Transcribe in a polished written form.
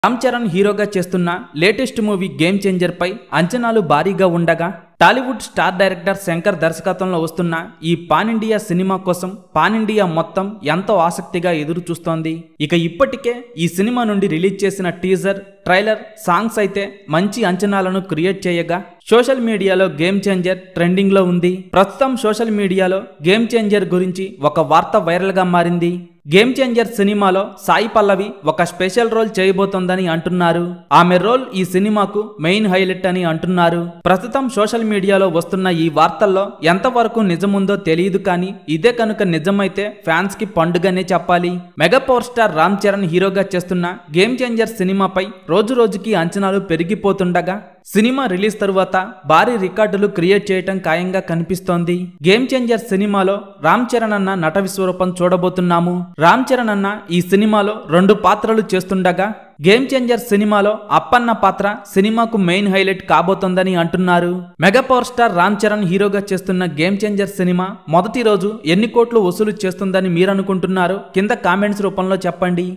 రామ్ చరణ్ హీరోగా చేస్తున్న latest movie game changer పై అంచనాలు భారీగా ఉండగా టాలీవుడ్ స్టార్ డైరెక్టర్ శంకర్ దర్శకత్వంలో వస్తున్న ఈ పాన్ ఇండియా సినిమా కోసం పాన్ ఇండియా మొత్తం ఎంతో ఆసక్తిగా ఎదురు చూస్తోంది. ఇక ఇప్పటికే ఈ సినిమా నుండి రిలీజ్ చేసిన టీజర్, ట్రైలర్, సాంగ్స్ అయితే మంచి అంచనాలను క్రియేట్ చేయగా సోషల్ మీడియాలో గేమ్ చేంజర్ ట్రెండింగ్ లో ఉంది. ప్రస్తుతం సోషల్ మీడియాలో గేమ్ చేంజర్ గురించి ఒక వార్త వైరల్ గా మారింది. గేమ్ చేంజర్ సినిమాలో సాయి పల్లవి ఒక స్పెషల్ రోల్ చేయబోతోందని అంటున్నారు. ఆమె రోల్ ఈ సినిమాకు మెయిన్ హైలైట్ అని అంటున్నారు. ప్రస్తుతం సోషల్ మీడియాలో వస్తున్న ఈ వార్తల్లో ఎంతవరకు నిజముందో తెలియదు, కానీ ఇదే కనుక నిజమైతే ఫ్యాన్స్ కి పండుగనే చెప్పాలి. Mega power star Ram Charan హీరోగా చేస్తున్న గేమ్ చేంజర్ సినిమాపై రోజు రోజుకి అంచనాలు పెరిగిపోతుండగా సినిమా రిలీజ్ తరువాత భారీ రికార్డులు క్రియేట్ చేయటం ఖాయంగా కనిపిస్తోంది. గేమ్ చేంజర్ సినిమాలో రామ్ చరణ్ అన్న నట విశ్వరూపం చూడబోతున్నాము. రామ్ చరణ్ అన్న ఈ సినిమాలో 2 పాత్రలు చేస్తుండగా గేమ్ చేంజర్ సినిమాలో అప్పన్న పాత్ర సినిమాకు మెయిన్ హైలైట్ కాబోతోందని అంటున్నారు. Mega power star Ram Charan హీరోగా చేస్తున్న గేమ్ చేంజర్ సినిమా మొదటి రోజు ఎన్ని కోట్లు వసూలు చేస్తుందని మీరనుకుంటున్నారు? కింద కామెంట్స్ రూపంలో చెప్పండి.